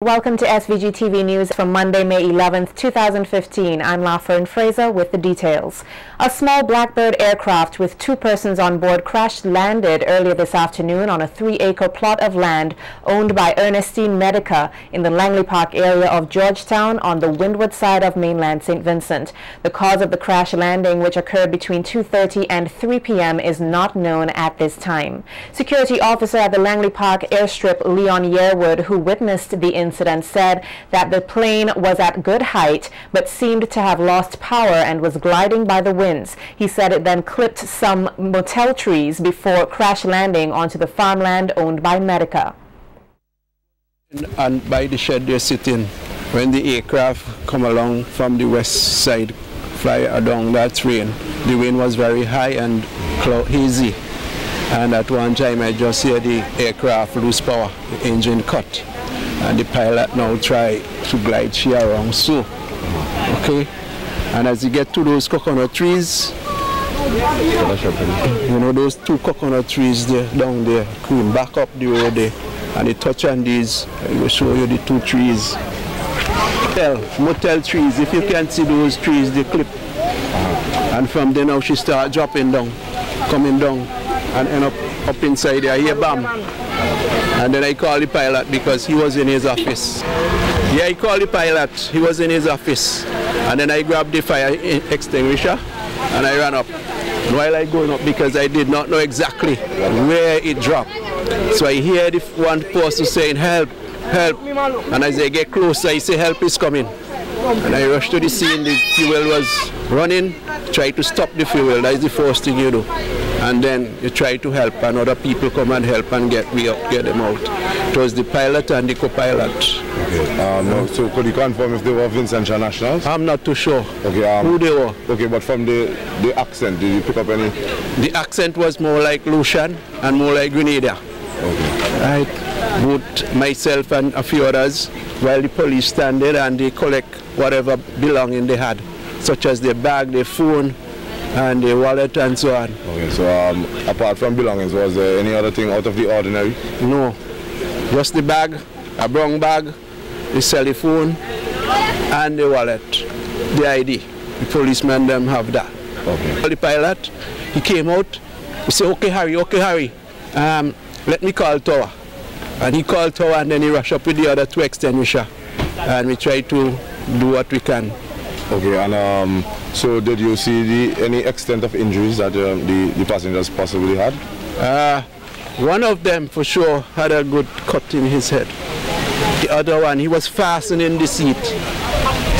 Welcome to SVG-TV News for Monday, May 11th, 2015. I'm Lafern Fraser with the details. A small Blackbird aircraft with 2 persons on board crash-landed earlier this afternoon on a 3-acre plot of land owned by Ernestine Medica in the Langley Park area of Georgetown on the windward side of mainland St. Vincent. The cause of the crash landing, which occurred between 2:30 and 3 p.m., is not known at this time. Security officer at the Langley Park airstrip, Leon Yearwood, who witnessed the incident, said that the plane was at good height but seemed to have lost power and was gliding by the winds. He said it then clipped some motel trees before crash landing onto the farmland owned by Medica. And by the shed they're sitting, when the aircraft come along from the west side, fly along that train, the wind was very high and hazy. And at one time I just hear the aircraft lose power, the engine cut. And the pilot now try to glide she around so. Okay? And as you get to those coconut trees, you know those 2 coconut trees there, down there, going back up the road there, and you touch on these, I will show you the 2 trees. Motel trees, if you can see those trees, they clip. And from there now she start dropping down, coming down, and end up inside there, here, bam. And then I called the pilot because he was in his office. Yeah, I called the pilot, he was in his office. And then I grabbed the fire extinguisher and I ran up. While I going up, because I did not know exactly where it dropped. So I hear the one person saying, help, help. And as I get closer, I say, help is coming. And I rushed to the scene, the fuel was running, try to stop the fuel, that's the first thing you do. And then you try to help, and other people come and help and get them out. It was the pilot and the co-pilot. Okay. So could you confirm if they were Vincent nationals? I'm not too sure who they were. Okay, but from the accent, did you pick up any? The accent was more like Lucian and more like Grenada. Okay. Right. Both myself and a few others, while the police stand there and they collect whatever belonging they had, such as their bag, their phone, and their wallet and so on. Okay, so apart from belongings, was there any other thing out of the ordinary? No, just the bag, a brown bag, the cell phone, and the wallet, the ID. The policemen them have that. Okay. The pilot, he came out, he said, okay Harry, let me call Tower. And he called Tower and then he rushed up with the other 2 extinguishers. And we try to do what we can. Okay, and so did you see any extent of injuries that the passengers possibly had? One of them for sure had a good cut in his head. The other one, he was fastened in the seat.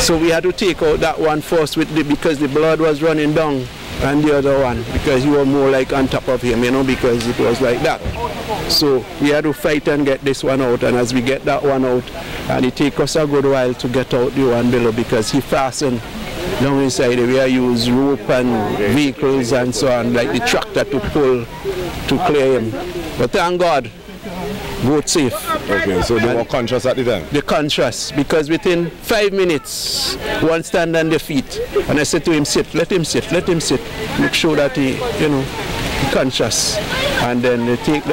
So we had to take out that one first because the blood was running down, and the other one because you were more like on top of him, you know, because it was like that. So we had to fight and get this one out, and as we get that one out, and it takes us a good while to get out the one below because he fastened down inside. We use rope and vehicles and so on, like the tractor to pull to clear him. But thank God, both safe. Okay, so they were conscious at the time? They're conscious, because within 5 minutes, one stand on their feet. And I said to him, sit, let him sit, let him sit. Make sure that he, you know, conscious. And then they take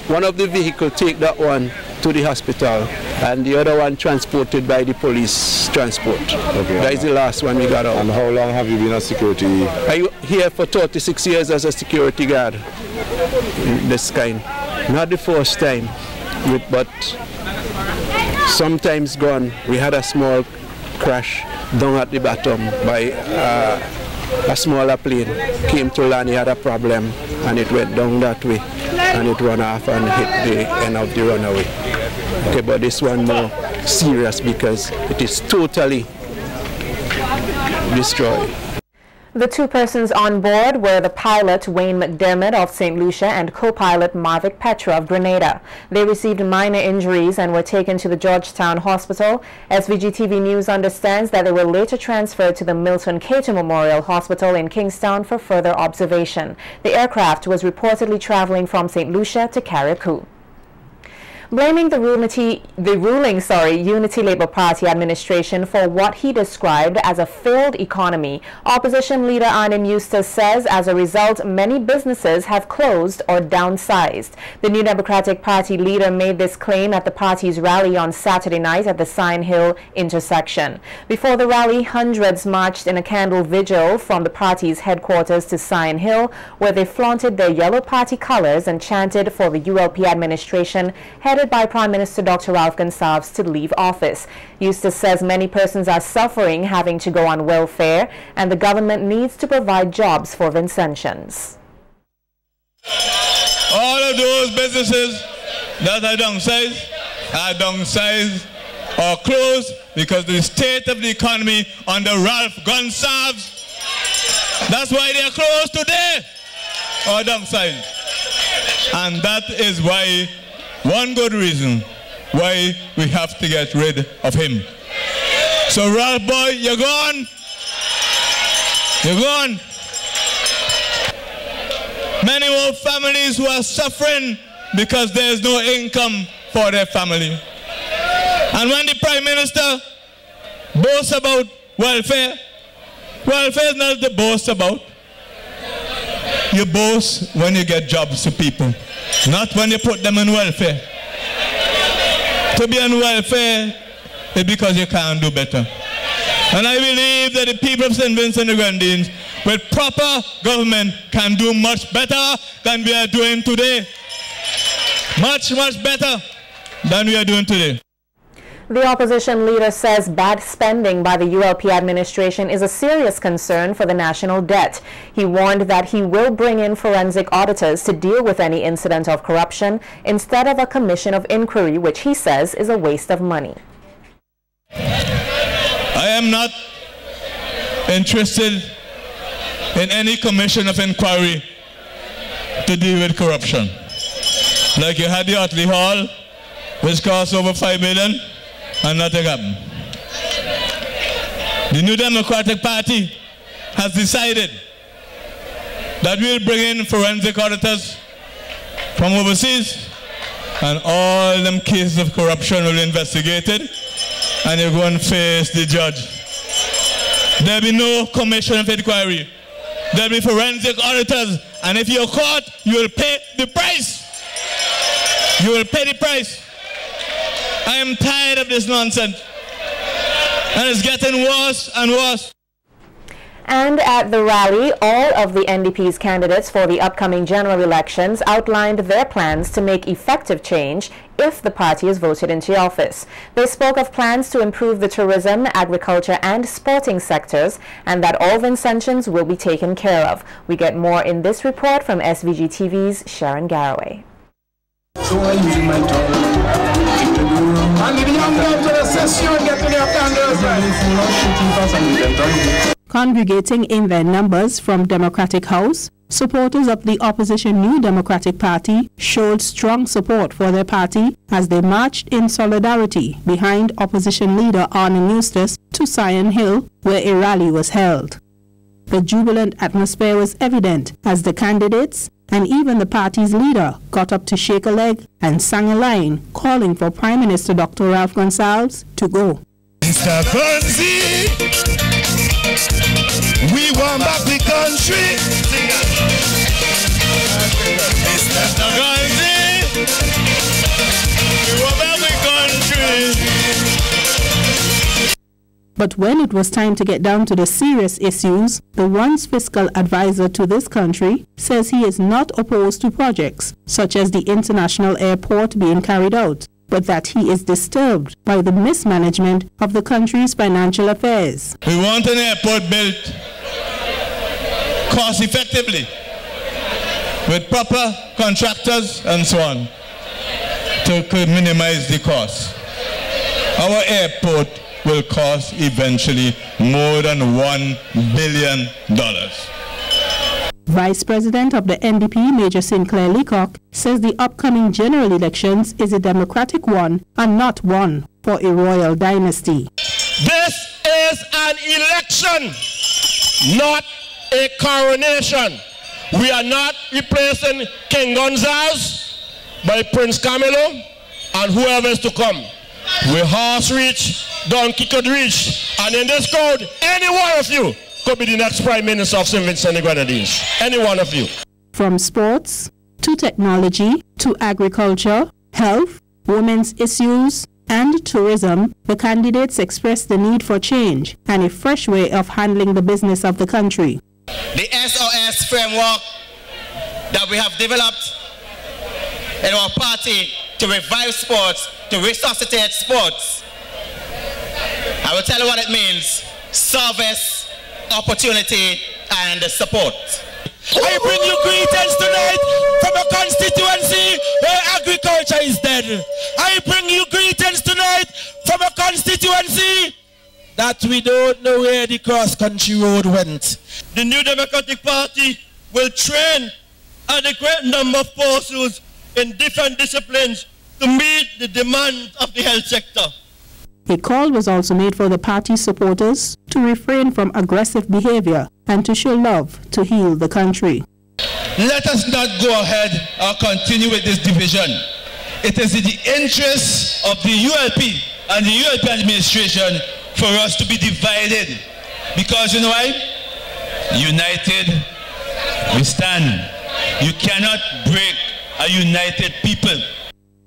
one of the vehicles take that one to the hospital, and the other one transported by the police transport. Okay, that is the last one we got out. And how long have you been a security? I'm here for 36 years as a security guard. This kind. Not the first time, but sometimes gone. We had a small crash down at the bottom by a smaller plane. Came to land, he had a problem, and it went down that way, and it ran off and hit the end of the runaway. Okay, but this one more serious because it is totally destroyed. The 2 persons on board were the pilot, Wayne McDermott of St. Lucia, and co-pilot Marvick Petra of Grenada. They received minor injuries and were taken to the Georgetown Hospital. SVG-TV News understands that they were later transferred to the Milton Cater Memorial Hospital in Kingstown for further observation. The aircraft was reportedly traveling from St. Lucia to Carriacou. blaming the ruling Unity Labour Party administration for what he described as a failed economy. Opposition leader Arnim Eustace says as a result, many businesses have closed or downsized. The New Democratic Party leader made this claim at the party's rally on Saturday night at the Sion Hill intersection. Before the rally, hundreds marched in a candle vigil from the party's headquarters to Sion Hill, where they flaunted their yellow party colors and chanted for the ULP administration headed by Prime Minister Dr. Ralph Gonsalves to leave office. Eustace says many persons are suffering, having to go on welfare, and the government needs to provide jobs for Vincentians. All of those businesses that are downsized or closed because the state of the economy under Ralph Gonsalves, that's why they are closed today or downsized. And that is why, one good reason why we have to get rid of him. So Ralph boy, you're gone. You're gone. Many more families who are suffering because there is no income for their family. And when the Prime Minister boasts about welfare, welfare is not to boast about. You boast when you get jobs to people, not when you put them on welfare. To be on welfare is because you can't do better. And I believe that the people of St. Vincent and the Grenadines, with proper government, can do much better than we are doing today. Much, much better than we are doing today. The opposition leader says bad spending by the ULP administration is a serious concern for the national debt. He warned that he will bring in forensic auditors to deal with any incident of corruption instead of a commission of inquiry, which he says is a waste of money. I am not interested in any commission of inquiry to deal with corruption. Like you had the Otley Hall, which cost over $5 million. And nothing happened. The New Democratic Party has decided that we'll bring in forensic auditors from overseas, and all them cases of corruption will be investigated, and you're going to face the judge. There'll be no commission of inquiry. There'll be forensic auditors, and if you're caught, you'll pay the price. You will pay the price. I am tired of this nonsense, and it's getting worse and worse. And at the rally, all of the NDP's candidates for the upcoming general elections outlined their plans to make effective change if the party is voted into office. They spoke of plans to improve the tourism, agriculture and sporting sectors, and that all Vincentians will be taken care of. We get more in this report from SVG-TV's Sharon Garraway. So I'm using my tongue. And the young girl to the session getting their candles right. Congregating in their numbers from Democratic House, supporters of the opposition New Democratic Party showed strong support for their party as they marched in solidarity behind opposition leader Arnim Eustace to Sion Hill, where a rally was held. The jubilant atmosphere was evident as the candidates and even the party's leader got up to shake a leg and sang a line calling for Prime Minister Dr. Ralph Gonsalves to go. Mr. Gonzi, we want back the country. Mr. Gonzi, we want back the country. But when it was time to get down to the serious issues, the once fiscal advisor to this country says he is not opposed to projects such as the international airport being carried out, but that he is disturbed by the mismanagement of the country's financial affairs. We want an airport built cost effectively with proper contractors and so on to minimize the cost. Our airport will cost eventually more than $1 billion. Vice President of the NDP, Major Sinclair Leacock, says the upcoming general elections is a democratic one and not one for a royal dynasty. This is an election, not a coronation. We are not replacing King Gonzalez by Prince Camilo. and whoever is to come. Where horse reach, donkey could reach. And in this crowd, any one of you could be the next Prime Minister of St. Vincent and the Grenadines. Any one of you. From sports to technology to agriculture, health, women's issues, and tourism, the candidates expressed the need for change and a fresh way of handling the business of the country. The SOS framework that we have developed in our party to revive sports, to resuscitate sports. I will tell you what it means: service, opportunity, and support. I bring you greetings tonight from a constituency where agriculture is dead. I bring you greetings tonight from a constituency that we don't know where the cross-country road went. The New Democratic Party will train adequate number of forces in different disciplines to meet the demands of the health sector. A call was also made for the party supporters to refrain from aggressive behavior and to show love to heal the country. Let us not go ahead or continue with this division. It is in the interest of the ULP and the ULP administration for us to be divided. Because you know why? United we stand. You cannot break a united people.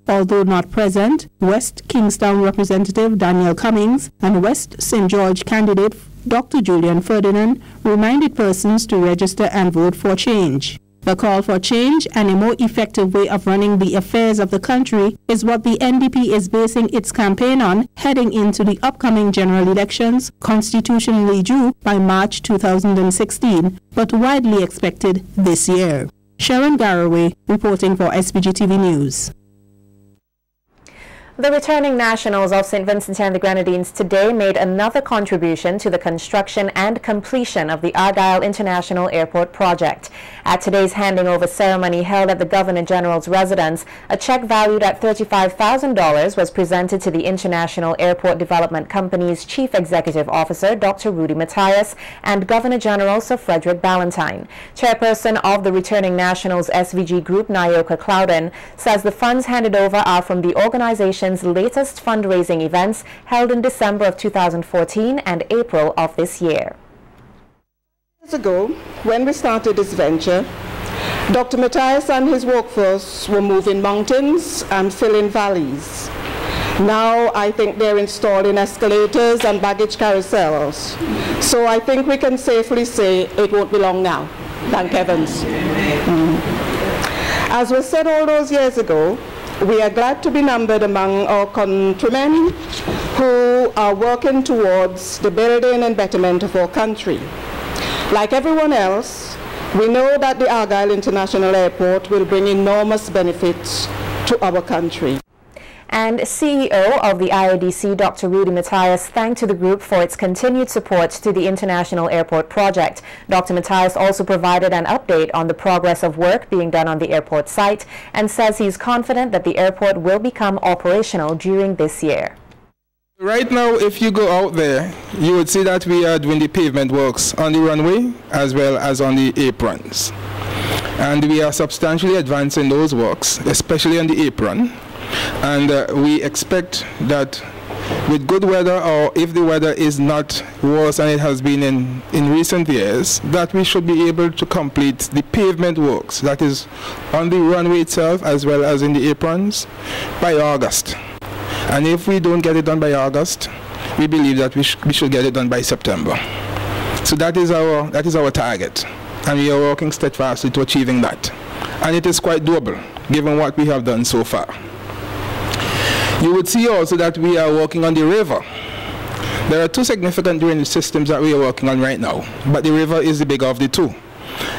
Although not present, West Kingstown Representative Daniel Cummings and West St. George candidate Dr. Julian Ferdinand reminded persons to register and vote for change. The call for change and a more effective way of running the affairs of the country is what the NDP is basing its campaign on heading into the upcoming general elections, constitutionally due by March 2016, but widely expected this year. Sharon Garraway reporting for SVGTV News. The returning nationals of St. Vincent and the Grenadines today made another contribution to the construction and completion of the Argyle International Airport project. At today's handing over ceremony held at the Governor General's residence, a check valued at $35,000 was presented to the International Airport Development Company's Chief Executive Officer, Dr. Rudy Matthias, and Governor General Sir Frederick Ballantyne. Chairperson of the returning nationals SVG Group, Nayoka Clouden, says the funds handed over are from the organization's latest fundraising events held in December of 2014 and April of this year. Years ago, when we started this venture, Dr. Matthias and his workforce were moving mountains and filling valleys. Now I think they're installing escalators and baggage carousels. So I think we can safely say it won't be long now. Thank heavens. As was said all those years ago, we are glad to be numbered among our countrymen who are working towards the building and betterment of our country. Like everyone else, we know that the Argyle International Airport will bring enormous benefits to our country. And CEO of the IADC, Dr. Rudy Matthias, thanked the group for its continued support to the International Airport project. Dr. Matthias also provided an update on the progress of work being done on the airport site and says he's confident that the airport will become operational during this year. Right now, if you go out there, you would see that we are doing the pavement works on the runway as well as on the aprons. And we are substantially advancing those works, especially on the apron. And we expect that with good weather, or if the weather is not worse than it has been in recent years, that we should be able to complete the pavement works, that is on the runway itself as well as in the aprons, by August. And if we don't get it done by August, we believe that we should get it done by September. So that is our target, and we are working steadfastly to achieving that. And it is quite doable, given what we have done so far. You would see also that we are working on the river. There are two significant drainage systems that we are working on right now, but the river is the bigger of the two.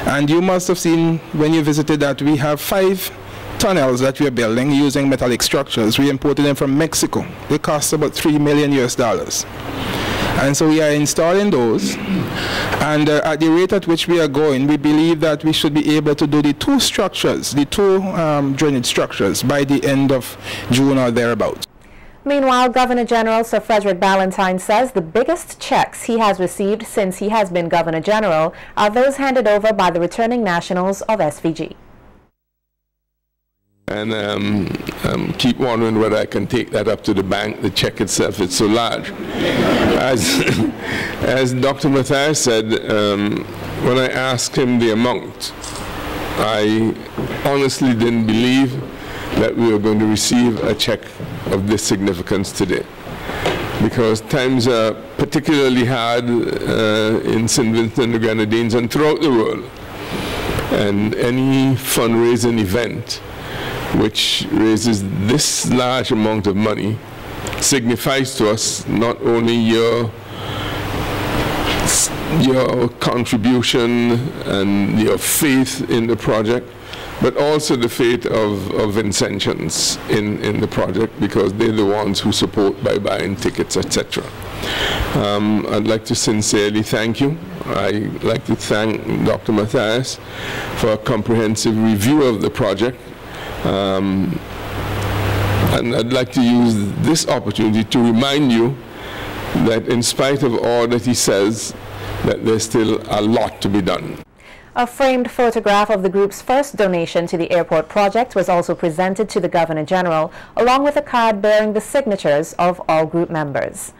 And you must have seen when you visited that we have 5 tunnels that we are building using metallic structures. We imported them from Mexico. They cost about $3 million US. And so we are installing those, and at the rate at which we are going, we believe that we should be able to do the 2 structures, the 2 drainage structures, by the end of June or thereabouts. Meanwhile, Governor General Sir Frederick Ballantyne says the biggest checks he has received since he has been Governor General are those handed over by the returning nationals of SVG. and keep wondering whether I can take that up to the bank. The check itself is so large. As Dr. Matthias said, when I asked him the amount, I honestly didn't believe that we were going to receive a check of this significance today, because times are particularly hard in St. Vincent and the Grenadines and throughout the world. And any fundraising event which raises this large amount of money signifies to us not only your contribution and your faith in the project, but also the faith of Vincentians in the project, because they're the ones who support by buying tickets, etc. I'd like to sincerely thank you. I'd like to thank Dr. Matthias for a comprehensive review of the project. And I'd like to use this opportunity to remind you that in spite of all that he says, that there's still a lot to be done. A framed photograph of the group's first donation to the airport project was also presented to the Governor General, along with a card bearing the signatures of all group members.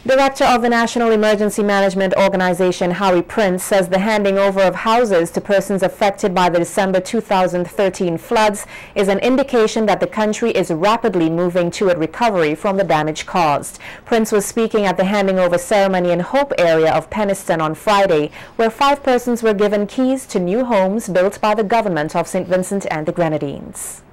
Director of the National Emergency Management Organization, Howie Prince, says the handing over of houses to persons affected by the December 2013 floods is an indication that the country is rapidly moving toward recovery from the damage caused. Prince was speaking at the handing over ceremony in Hope area of Penniston on Friday, where 5 persons were given keys to new homes built by the government of St. Vincent and the Grenadines.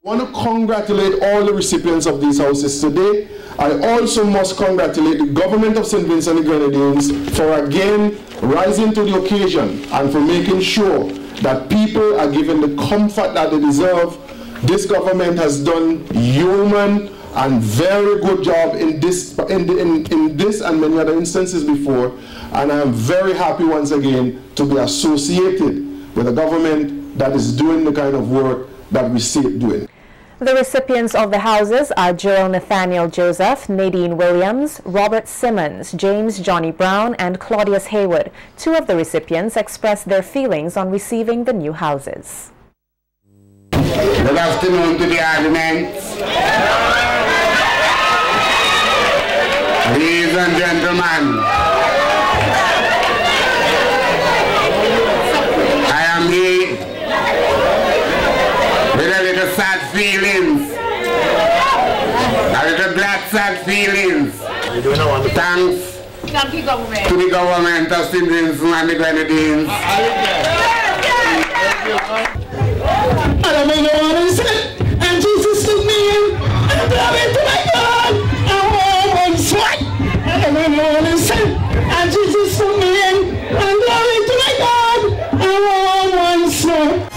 I want to congratulate all the recipients of these houses today. I also must congratulate the government of St. Vincent and the Grenadines for again rising to the occasion and for making sure that people are given the comfort that they deserve. This government has done human and very good job in this and many other instances before, and I am very happy once again to be associated with a government that is doing the kind of work that we see it doing. The recipients of the houses are Joel Nathaniel Joseph, Nadine Williams, Robert Simmons, James Johnny Brown, and Claudius Haywood. 2 of the recipients expressed their feelings on receiving the new houses. Good afternoon to the audience. Ladies and gentlemen, I am here with a little sad feelings, a little glad sad feelings. Thanks to the government of St. Vincent and the Grenadines. And Jesus took me in, and glory to my God, and Jesus took me in, and glory to my God, and one sweat.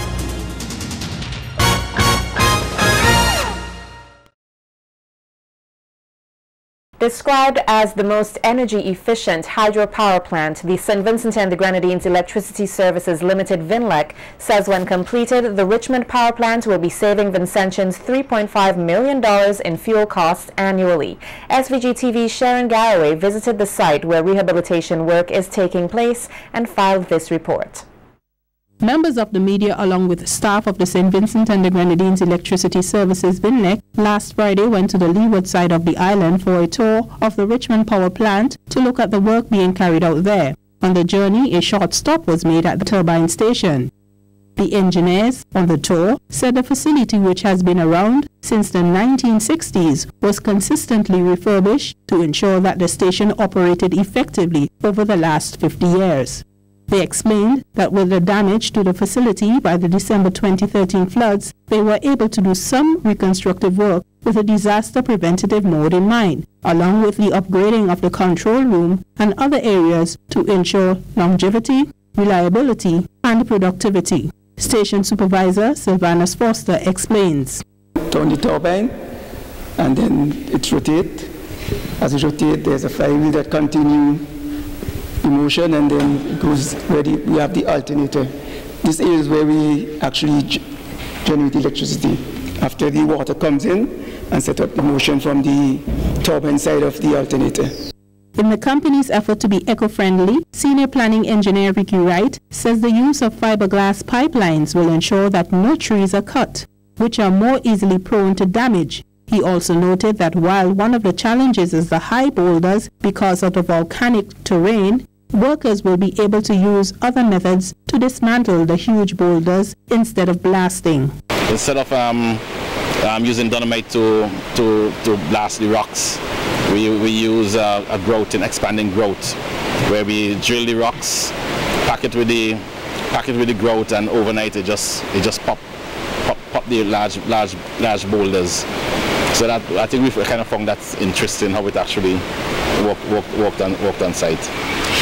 Described as the most energy-efficient hydropower plant, the St. Vincent and the Grenadines Electricity Services Limited VINLEC says when completed, the Richmond power plant will be saving Vincentians $3.5 million in fuel costs annually. SVG-TV's Sharon Garraway visited the site where rehabilitation work is taking place and filed this report. Members of the media, along with staff of the St. Vincent and the Grenadines Electricity Services VINLEC, last Friday went to the leeward side of the island for a tour of the Richmond power plant to look at the work being carried out there. On the journey, a short stop was made at the turbine station. The engineers on the tour said the facility, which has been around since the 1960s, was consistently refurbished to ensure that the station operated effectively over the last 50 years. They explained that with the damage to the facility by the December 2013 floods, they were able to do some reconstructive work with a disaster preventative mode in mind, along with the upgrading of the control room and other areas to ensure longevity, reliability, and productivity. Station Supervisor Sylvanus Foster explains. Turn the turbine, and then it rotates. As it rotates, there's a flywheel that continues the motion, and then it goes ready. We have the alternator. This is where we actually generate electricity after the water comes in and set up the motion from the turbine side of the alternator. In the company's effort to be eco-friendly, Senior Planning Engineer Ricky Wright says the use of fiberglass pipelines will ensure that no trees are cut, which are more easily prone to damage. He also noted that while one of the challenges is the high boulders because of the volcanic terrain, workers will be able to use other methods to dismantle the huge boulders instead of blasting. Instead of using dynamite to blast the rocks, we use a grout, an expanding grout, where we drill the rocks, pack it with the grout, and overnight it just pop the large boulders. So that I think we've kind of found that's interesting how it actually worked on site.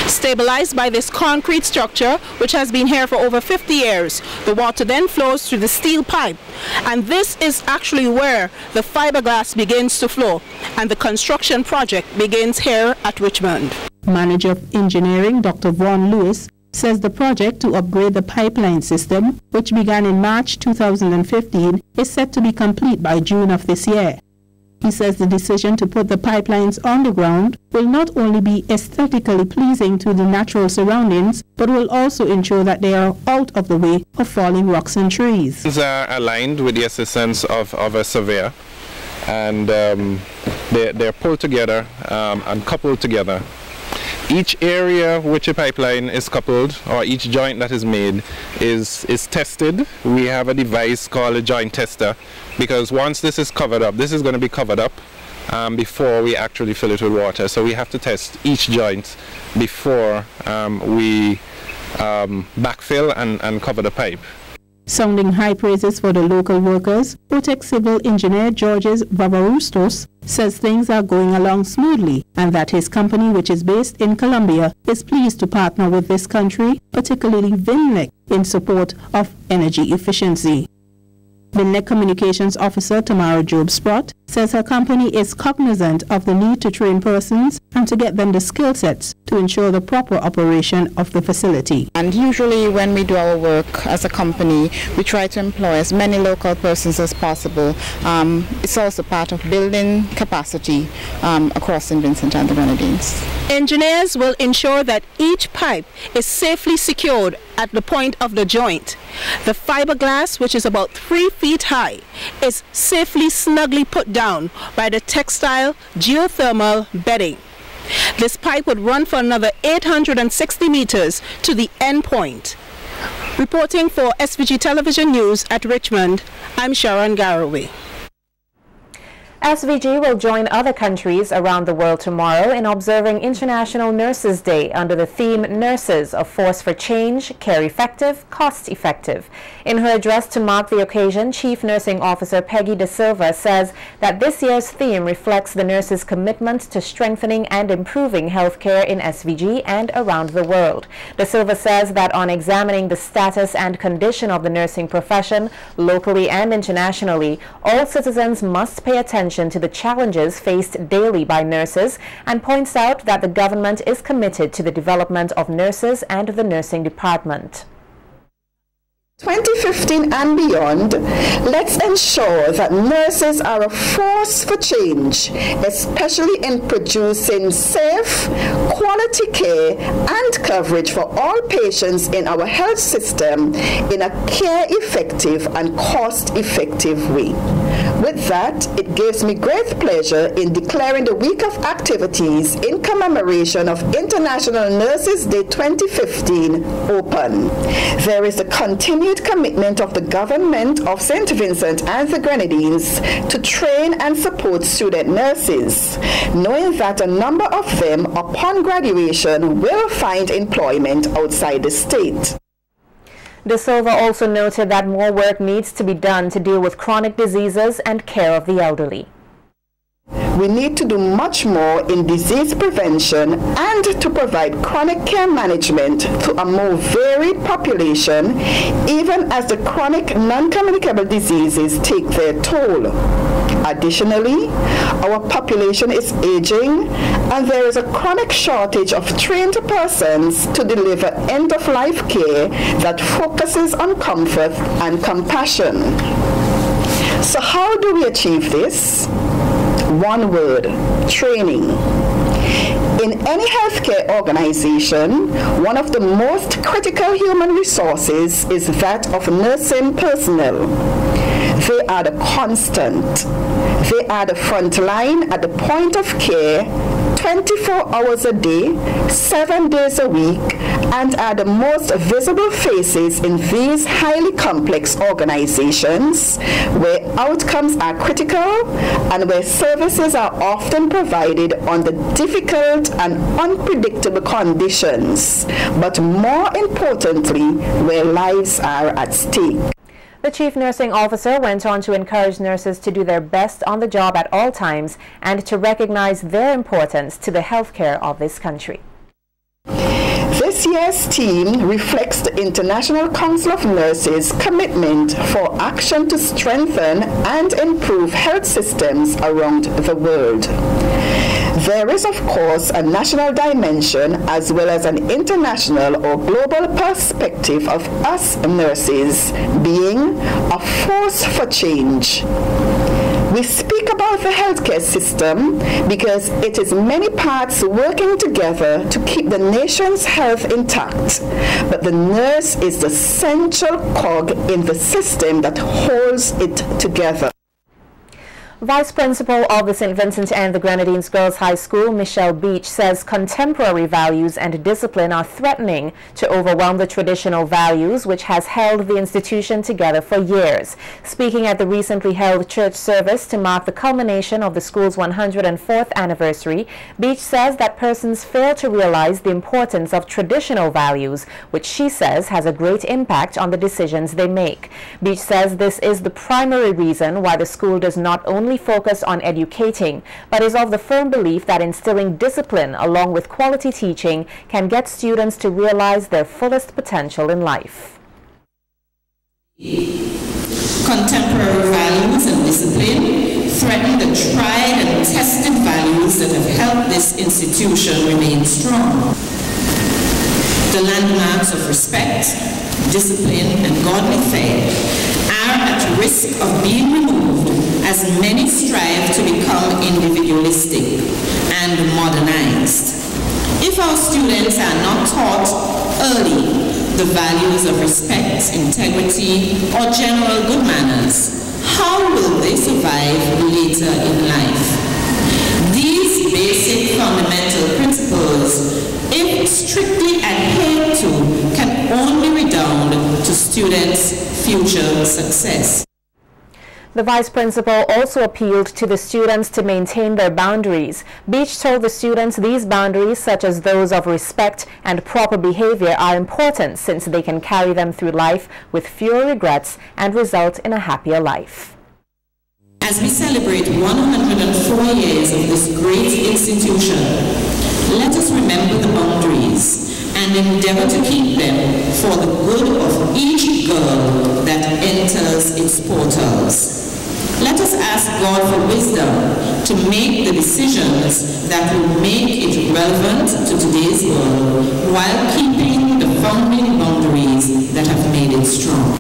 Stabilized by this concrete structure, which has been here for over 50 years, the water then flows through the steel pipe. And this is actually where the fiberglass begins to flow, and the construction project begins here at Richmond. Manager of Engineering, Dr. Vaughn Lewis, says the project to upgrade the pipeline system, which began in March 2015, is set to be complete by June of this year. He says the decision to put the pipelines on the ground will not only be aesthetically pleasing to the natural surroundings, but will also ensure that they are out of the way of falling rocks and trees. These are aligned with the assistance of a surveyor, and they're pulled together and coupled together. Each area which a pipeline is coupled, or each joint that is made, is tested. We have a device called a joint tester, because once this is covered up, this is going to be covered up before we actually fill it with water. So we have to test each joint before we backfill and cover the pipe. Sounding high praises for the local workers, Otex Civil Engineer Georges Vavarustos says things are going along smoothly and that his company, which is based in Colombia, is pleased to partner with this country, particularly VINNEC, in support of energy efficiency. VINNEC Communications Officer Tamara Job-Sprott says her company is cognizant of the need to train persons and to get them the skill sets to ensure the proper operation of the facility. And usually when we do our work as a company, we try to employ as many local persons as possible. It's also part of building capacity across St. Vincent and the Grenadines. Engineers will ensure that each pipe is safely secured at the point of the joint. The fiberglass, which is about 3 feet high, is safely snugly put down by the textile geothermal bedding. This pipe would run for another 860 meters to the end point. Reporting for SVG Television News at Richmond, I'm Sharon Garraway. SVG will join other countries around the world tomorrow in observing International Nurses Day under the theme Nurses, a Force for Change, Care Effective, Cost Effective. In her address to mark the occasion, Chief Nursing Officer Peggy De Silva says that this year's theme reflects the nurses' commitment to strengthening and improving healthcare in SVG and around the world. De Silva says that on examining the status and condition of the nursing profession, locally and internationally, all citizens must pay attention to the challenges faced daily by nurses, and points out that the government is committed to the development of nurses and the nursing department. 2015 and beyond, let's ensure that nurses are a force for change, especially in producing safe, quality care and coverage for all patients in our health system in a care-effective and cost-effective way. With that, it gives me great pleasure in declaring the week of activities in commemoration of International Nurses Day 2015 open. There is a continued commitment of the government of St. Vincent and the Grenadines to train and support student nurses, knowing that a number of them upon graduation will find employment outside the state. De Silva also noted that more work needs to be done to deal with chronic diseases and care of the elderly. We need to do much more in disease prevention and to provide chronic care management to a more varied population, even as the chronic non-communicable diseases take their toll. Additionally, our population is aging and there is a chronic shortage of trained persons to deliver end-of-life care that focuses on comfort and compassion. So how do we achieve this? One word: training. In any healthcare organization, one of the most critical human resources is that of nursing personnel. They are the constant. They are the front line at the point of care, 24 hours a day, 7 days a week, and are the most visible faces in these highly complex organizations where outcomes are critical and where services are often provided under difficult and unpredictable conditions, but more importantly, where lives are at stake. The chief nursing officer went on to encourage nurses to do their best on the job at all times and to recognize their importance to the health care of this country. This year's theme reflects the International Council of Nurses' commitment for action to strengthen and improve health systems around the world. There is, of course, a national dimension as well as an international or global perspective of us nurses being a force for change. We speak about the healthcare system because it is many parts working together to keep the nation's health intact, but the nurse is the central cog in the system that holds it together. Vice Principal of the St. Vincent and the Grenadines Girls High School, Michelle Beach, says contemporary values and discipline are threatening to overwhelm the traditional values which has held the institution together for years. Speaking at the recently held church service to mark the culmination of the school's 104th anniversary, Beach says that persons fail to realize the importance of traditional values, which she says has a great impact on the decisions they make. Beach says this is the primary reason why the school does not only focus on educating, but is of the firm belief that instilling discipline along with quality teaching can get students to realize their fullest potential in life. Contemporary values and discipline threaten the tried and tested values that have helped this institution remain strong. The landmarks of respect, discipline, and godly faith are at risk of being removed as many strive to become individualistic and modernized. If our students are not taught early the values of respect, integrity, or general good manners, how will they survive later in life? These basic fundamental principles, if strictly adhered to, can only redound to students' future success. The vice principal also appealed to the students to maintain their boundaries. Beach told the students these boundaries, such as those of respect and proper behavior, are important since they can carry them through life with fewer regrets and result in a happier life. As we celebrate 104 years of this great institution, let us remember the boundaries and endeavor to keep them for the good of each girl that enters its portals. Let us ask God for wisdom to make the decisions that will make it relevant to today's world while keeping the founding boundaries that have made it strong.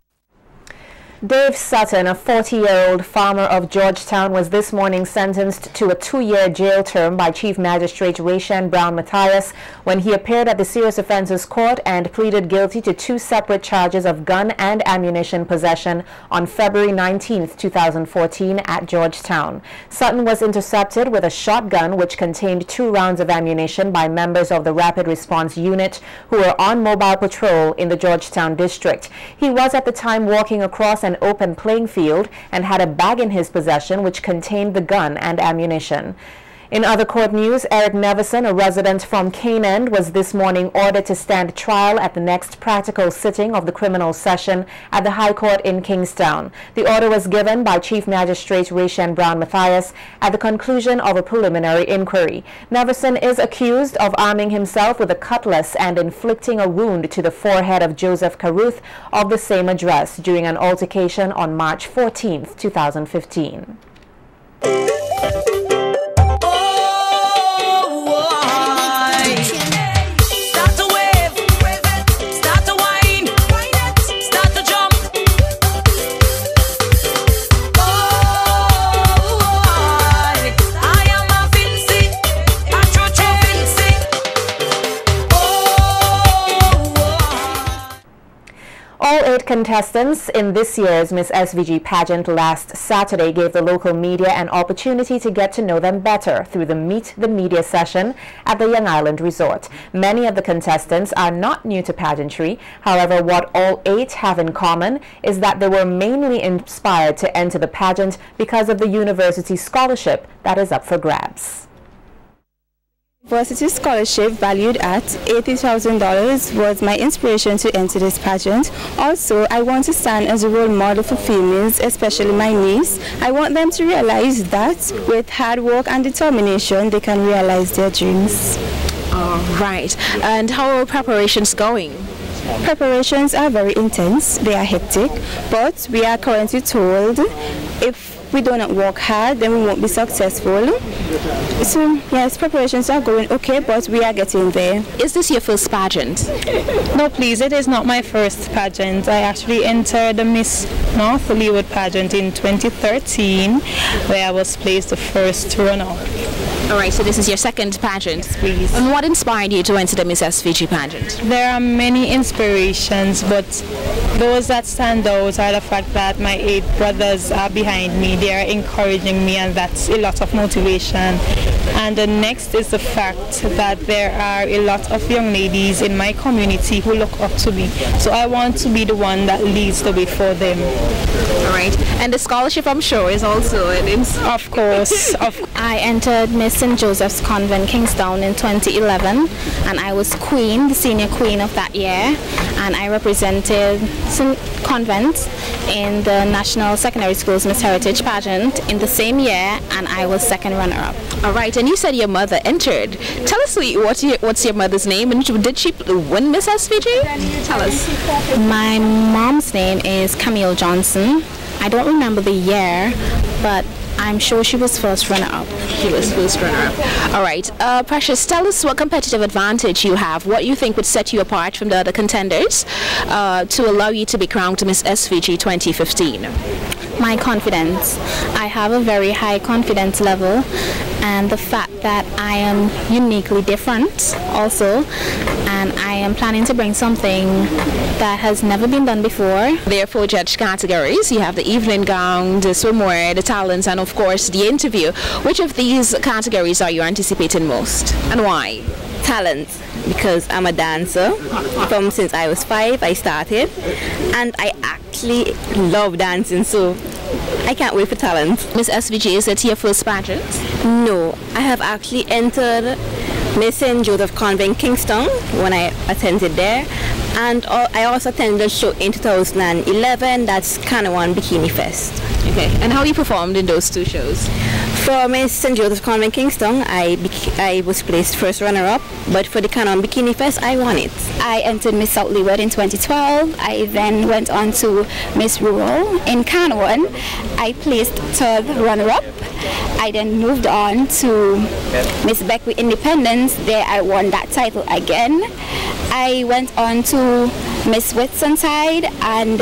Dave Sutton, a 40-year-old farmer of Georgetown, was this morning sentenced to a 2-year jail term by Chief Magistrate Rayshan Brown Matthias when he appeared at the Serious Offences Court and pleaded guilty to 2 separate charges of gun and ammunition possession on February 19, 2014 at Georgetown. Sutton was intercepted with a shotgun which contained 2 rounds of ammunition by members of the Rapid Response Unit who were on mobile patrol in the Georgetown district. He was at the time walking across an open playing field and had a bag in his possession which contained the gun and ammunition. In other court news, Eric Neverson, a resident from Cane End, was this morning ordered to stand trial at the next practical sitting of the criminal session at the High Court in Kingstown. The order was given by Chief Magistrate Rayshan Brown Matthias at the conclusion of a preliminary inquiry. Neverson is accused of arming himself with a cutlass and inflicting a wound to the forehead of Joseph Caruth of the same address during an altercation on March 14, 2015. Contestants in this year's Miss SVG pageant last Saturday gave the local media an opportunity to get to know them better through the Meet the Media session at the Young Island Resort. Many of the contestants are not new to pageantry. However, what all 8 have in common is that they were mainly inspired to enter the pageant because of the university scholarship that is up for grabs. University scholarship valued at $80,000 was my inspiration to enter this pageant. Also, I want to stand as a role model for females, especially my niece. I want them to realize that with hard work and determination, they can realize their dreams. Right. And how are preparations going? Preparations are very intense. They are hectic, but we are currently told if we do not work hard, then we won't be successful. So yes, preparations are going okay, but we are getting there. Is this your first pageant? No, please, it is not my first pageant. I actually entered the Miss North Hollywood pageant in 2013, where I was placed the first runner-up. All right, so this is your second pageant. Yes, please. And what inspired you to enter the Miss SVG pageant? There are many inspirations, but those that stand out are the fact that my 8 brothers are behind me. They are encouraging me, and that's a lot of motivation. And the next is the fact that there are a lot of young ladies in my community who look up to me. So I want to be the one that leads the way for them. All right. And the scholarship, I'm sure, is also an Of course. I entered Miss St. Joseph's Convent, Kingstown in 2011, and I was queen, the senior queen of that year, and I represented St. Convent in the National Secondary Schools Miss Heritage pageant in the same year, and I was second runner-up. All right, and you said your mother entered. Tell us what's your mother's name, and did she win Miss SVG? Tell us. My mom's name is Camille Johnson. I don't remember the year, but I'm sure she was first runner-up. She was first runner-up. All right. Precious, tell us what competitive advantage you have, what you think would set you apart from the other contenders to allow you to be crowned Miss SVG 2015. My confidence. I have a very high confidence level, and the fact that I am uniquely different also, and I am planning to bring something that has never been done before. There are 4 judge categories. You have the evening gown, the swimwear, the talents, and of course the interview. Which of these categories are you anticipating most, and why? Talent, because I'm a dancer. Since I was 5 I started, and I actually love dancing, so I can't wait for talent. Miss SVG, is it your first pageant? No, I have actually entered Miss St. Joseph Convent, Kingston, when I attended there, and I also attended a show in 2011, that's Canawan Bikini Fest. Okay, and how you performed in those 2 shows? For Miss St. Joseph Convent, Kingston, I was placed first runner-up, but for the Canawan Bikini Fest, I won it. I entered Miss South Leeward in 2012. I then went on to Miss Rural in Canawan. I placed third runner-up. I then moved on to Miss Beckwith Independence. There I won that title again. I went on to Miss Whitsuntide and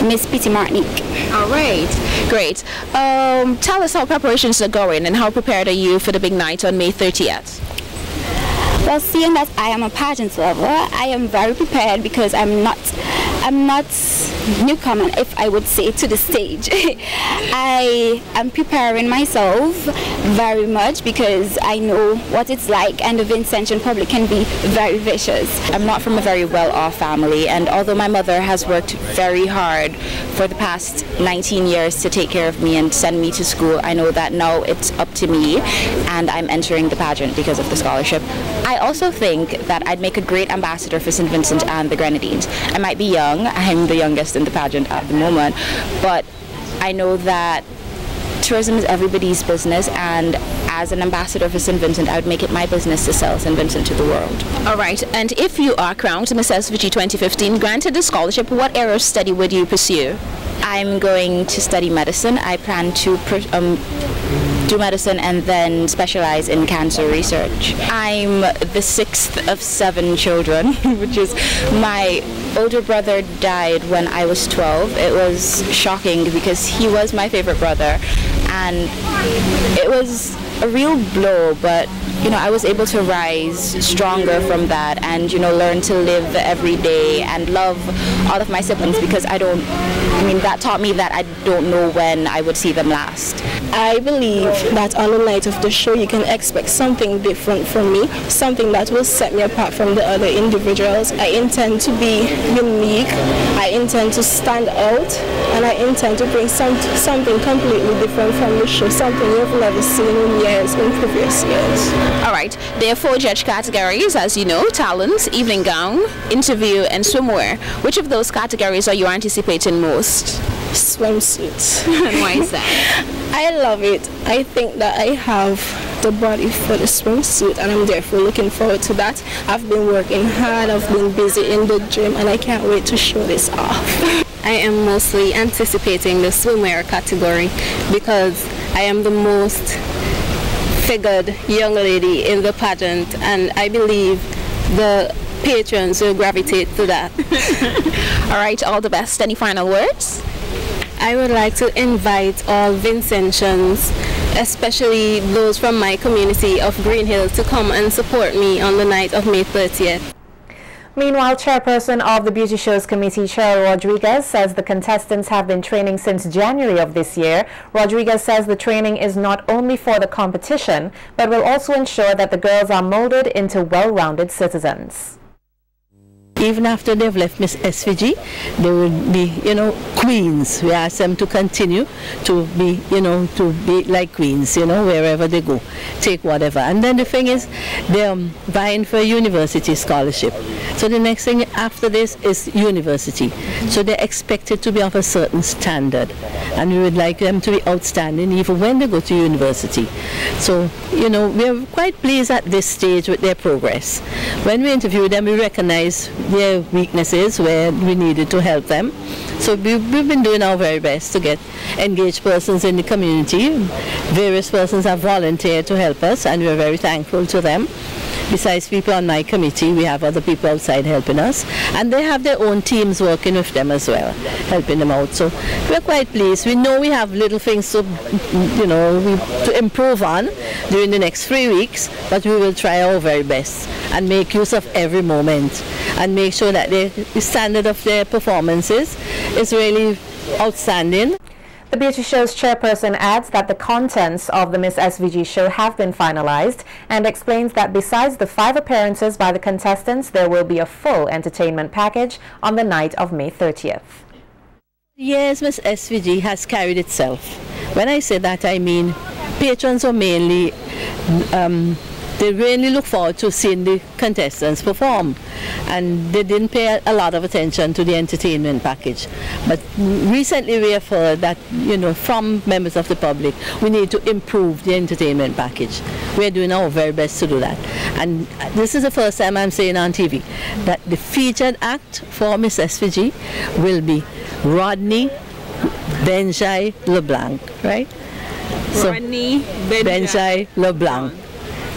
Miss Petite Martinique. All right, great. Tell us how preparations are going and how prepared are you for the big night on May 30th? Well, seeing that I am a pageant lover, I am very prepared because I'm not newcomer, if I would say, to the stage. I am preparing myself very much because I know what it's like, and the Vincentian public can be very vicious. I'm not from a very well-off family, and although my mother has worked very hard for the past 19 years to take care of me and send me to school, I know that now it's up to me, and I'm entering the pageant because of the scholarship. I also think that I'd make a great ambassador for St. Vincent and the Grenadines. I might be young, I'm the youngest in the pageant at the moment, but I know that tourism is everybody's business, and as an ambassador for St. Vincent, I would make it my business to sell St. Vincent to the world. All right, and if you are crowned Miss SVG 2015, granted the scholarship, what area of study would you pursue? I'm going to study medicine. I plan to do medicine and then specialize in cancer research. I'm the 6th of 7 children, which is my older brother died when I was 12. It was shocking because he was my favorite brother, and it was a real blow, but you know, I was able to rise stronger from that and, you know, learn to live every day and love all of my siblings, because that taught me that I don't know when I would see them last. I believe that on the night of the show you can expect something different from me, something that will set me apart from the other individuals. I intend to be unique, I intend to stand out, and I intend to bring something completely different from the show, something you've never seen in previous years. All right, there are 4 judge categories, as you know: talent, evening gown, interview, and swimwear. Which of those categories are you anticipating most? Swimsuits. And why is that? I love it. I think that I have the body for the swimsuit, and I'm therefore looking forward to that. I've been working hard, I've been busy in the gym, and I can't wait to show this off. I am mostly anticipating the swimwear category because I am the most figured young lady in the pageant, and I believe the patrons will gravitate to that. All right, all the best. Any final words? I would like to invite all Vincentians, especially those from my community of Green Hills, to come and support me on the night of May 30th. Meanwhile, chairperson of the Beauty Shows Committee, Cheryl Rodriguez, says the contestants have been training since January of this year. Rodriguez says the training is not only for the competition, but will also ensure that the girls are molded into well-rounded citizens. Even after they've left Miss SVG, they will be, queens. We ask them to continue to be, to be like queens, wherever they go, take whatever. And then the thing is, they're vying for a university scholarship. So the next thing after this is university. So they're expected to be of a certain standard. And we would like them to be outstanding even when they go to university. So, we're quite pleased at this stage with their progress. When we interview them, we recognize their weaknesses where we needed to help them. So we've been doing our very best to get engaged persons in the community. Various persons have volunteered to help us, and we're very thankful to them. Besides people on my committee, we have other people outside helping us, and they have their own teams working with them as well, helping them out. So we're quite pleased. We know we have little things to, to improve on during the next 3 weeks, but we will try our very best and make use of every moment and make sure that the standard of their performances is really outstanding. The Beauty Show's chairperson adds that the contents of the Miss SVG show have been finalized and explains that besides the 5 appearances by the contestants, there will be a full entertainment package on the night of May 30th. Yes, Miss SVG has carried itself. When I say that, I mean patrons are mainly they really look forward to seeing the contestants perform, and they didn't pay a lot of attention to the entertainment package. But recently we have heard that, from members of the public, we need to improve the entertainment package. We're doing our very best to do that. And this is the first time I'm saying on TV that the featured act for Miss SVG will be Rodney Benjai LeBlanc, right? Rodney Benjai LeBlanc.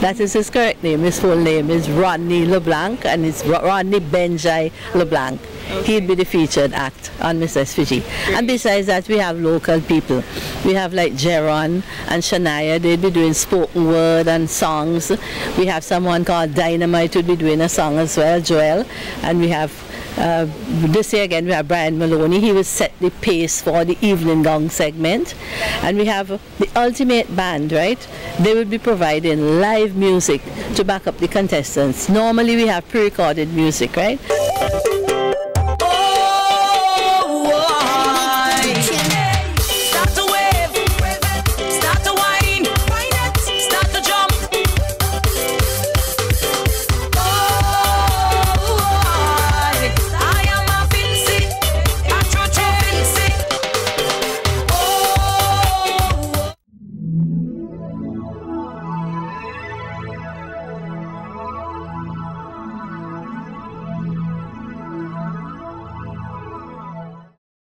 That is his correct name. His full name is Rodney LeBlanc, and it's Rodney Benjai LeBlanc. Okay. He'd be the featured act on Miss SVG. And besides that, we have local people. We have like Jeron and Shania. They'd be doing spoken word and songs. We have someone called Dynamite who'd be doing a song as well, Joel. And we have this year again we have Brian Maloney. He will set the pace for the evening gong segment. And we have the ultimate band, right? They will be providing live music to back up the contestants. Normally we have pre-recorded music, right?